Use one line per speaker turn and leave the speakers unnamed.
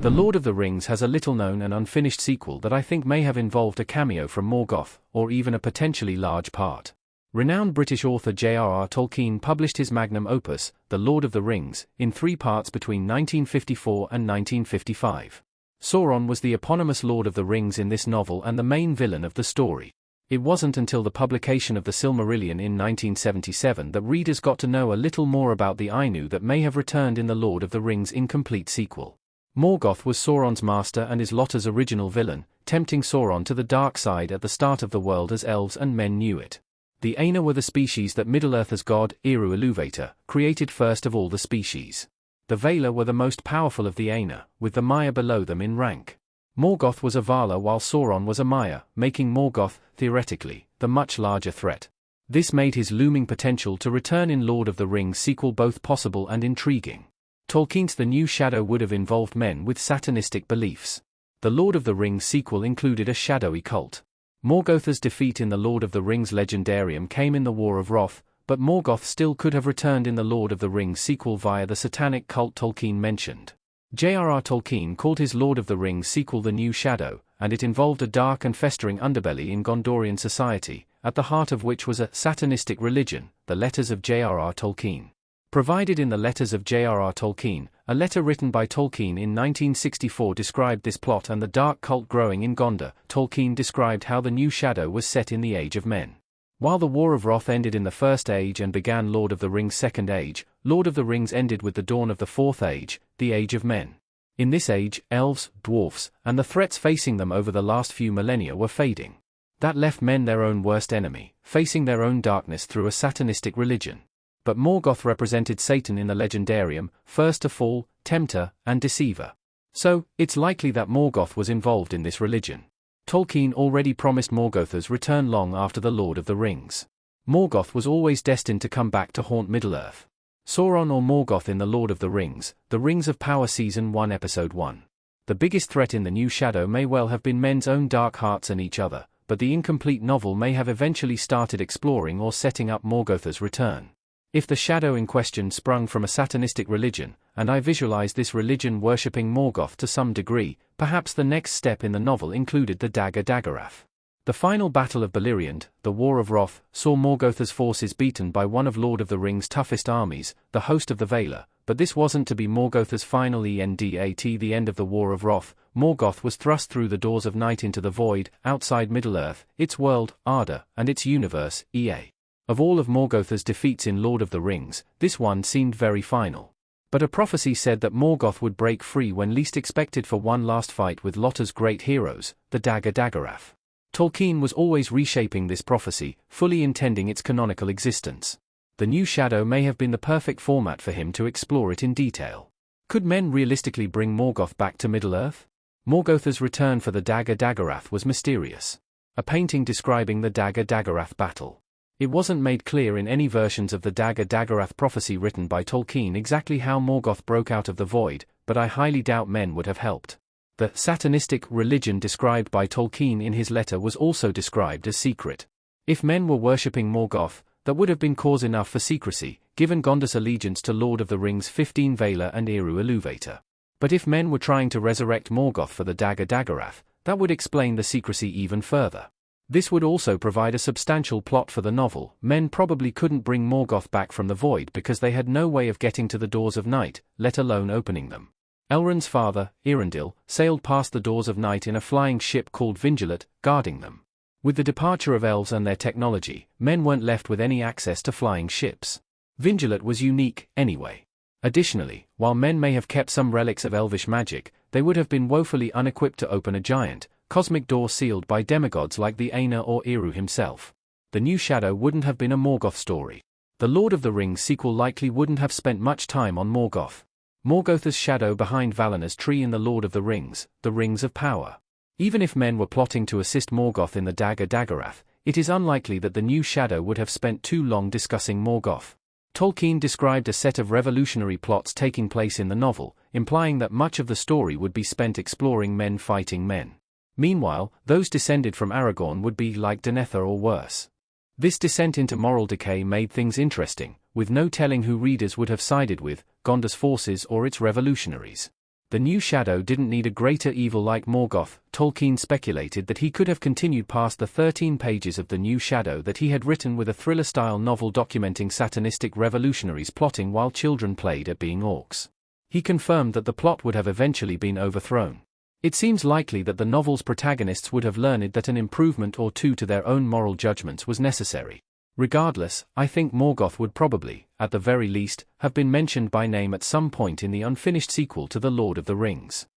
The Lord of the Rings has a little-known and unfinished sequel that I think may have involved a cameo from Morgoth, or even a potentially large part. Renowned British author J.R.R. Tolkien published his magnum opus, The Lord of the Rings, in 3 parts between 1954 and 1955. Sauron was the eponymous Lord of the Rings in this novel and the main villain of the story. It wasn't until the publication of the Silmarillion in 1977 that readers got to know a little more about the Ainu that may have returned in The Lord of the Rings' incomplete sequel. Morgoth was Sauron's master and is Lotta's original villain, tempting Sauron to the dark side at the start of the world as elves and men knew it. The Ainu were the species that Middle-earth's god, Eru Ilúvatar, created first of all the species. The Valar were the most powerful of the Ainu, with the Maiar below them in rank. Morgoth was a Valar while Sauron was a Maiar, making Morgoth, theoretically, the much larger threat. This made his looming potential to return in Lord of the Rings sequel both possible and intriguing. Tolkien's The New Shadow would have involved men with satanistic beliefs. The Lord of the Rings sequel included a shadowy cult. Morgoth's defeat in the Lord of the Rings legendarium came in the War of Wrath, but Morgoth still could have returned in the Lord of the Rings sequel via the satanic cult Tolkien mentioned. J.R.R. Tolkien called his Lord of the Rings sequel The New Shadow, and it involved a dark and festering underbelly in Gondorian society, at the heart of which was a satanistic religion, the letters of J.R.R. Tolkien. Provided in the letters of J.R.R. Tolkien, a letter written by Tolkien in 1964 described this plot and the dark cult growing in Gondor. Tolkien described how The New Shadow was set in the Age of Men. While the War of Wrath ended in the First Age and began Lord of the Rings' Second Age, Lord of the Rings ended with the dawn of the Fourth Age, the Age of Men. In this age, elves, dwarfs, and the threats facing them over the last few millennia were fading. That left men their own worst enemy, facing their own darkness through a satanistic religion. But Morgoth represented Satan in the legendarium, first to fall, tempter, and deceiver. So, it's likely that Morgoth was involved in this religion. Tolkien already promised Morgoth's return long after The Lord of the Rings. Morgoth was always destined to come back to haunt Middle-earth. Sauron or Morgoth in The Lord of the Rings, The Rings of Power Season 1 Episode 1. The biggest threat in The New Shadow may well have been men's own dark hearts and each other, but the incomplete novel may have eventually started exploring or setting up Morgoth's return. If the shadow in question sprung from a satanistic religion, and I visualize this religion worshipping Morgoth to some degree, perhaps the next step in the novel included the Dagor Dagorath. The final battle of Beleriand, the War of Wrath, saw Morgoth's forces beaten by one of Lord of the Rings' toughest armies, the host of the Valar, but this wasn't to be Morgoth's final end at the end of the War of Wrath. Morgoth was thrust through the doors of night into the void, outside Middle-earth, its world, Arda, and its universe, Ea. Of all of Morgoth's defeats in Lord of the Rings, this one seemed very final. But a prophecy said that Morgoth would break free when least expected for one last fight with Lotta's great heroes, the Dagor Dagorath. Tolkien was always reshaping this prophecy, fully intending its canonical existence. The New Shadow may have been the perfect format for him to explore it in detail. Could men realistically bring Morgoth back to Middle-earth? Morgoth's return for the Dagor Dagorath was mysterious. A painting describing the Dagor Dagorath battle. It wasn't made clear in any versions of the Dagor Dagorath prophecy written by Tolkien exactly how Morgoth broke out of the void, but I highly doubt men would have helped. The satanistic religion described by Tolkien in his letter was also described as secret. If men were worshipping Morgoth, that would have been cause enough for secrecy, given Gondor's allegiance to Lord of the Rings' 15 Valar and Eru Ilúvatar. But if men were trying to resurrect Morgoth for the Dagor Dagorath, that would explain the secrecy even further. This would also provide a substantial plot for the novel. Men probably couldn't bring Morgoth back from the void because they had no way of getting to the doors of night, let alone opening them. Elrond's father, Eärendil, sailed past the doors of night in a flying ship called Vingelet, guarding them. With the departure of elves and their technology, men weren't left with any access to flying ships. Vingelet was unique, anyway. Additionally, while men may have kept some relics of elvish magic, they would have been woefully unequipped to open a giant, cosmic door sealed by demigods like the Ainu or Eru himself. The New Shadow wouldn't have been a Morgoth story. The Lord of the Rings sequel likely wouldn't have spent much time on Morgoth. Morgoth's shadow behind Valinor's tree in the Lord of the Rings, the Rings of Power. Even if men were plotting to assist Morgoth in the Dagor Dagorath, it is unlikely that the New Shadow would have spent too long discussing Morgoth. Tolkien described a set of revolutionary plots taking place in the novel, implying that much of the story would be spent exploring men fighting men. Meanwhile, those descended from Aragorn would be like Denethor or worse. This descent into moral decay made things interesting, with no telling who readers would have sided with, Gondor's forces or its revolutionaries. The new shadow didn't need a greater evil like Morgoth. Tolkien speculated that he could have continued past the 13 pages of the new shadow that he had written with a thriller-style novel documenting satanistic revolutionaries plotting while children played at being orcs. He confirmed that the plot would have eventually been overthrown. It seems likely that the novel's protagonists would have learned that an improvement or two to their own moral judgments was necessary. Regardless, I think Morgoth would probably, at the very least, have been mentioned by name at some point in the unfinished sequel to The Lord of the Rings.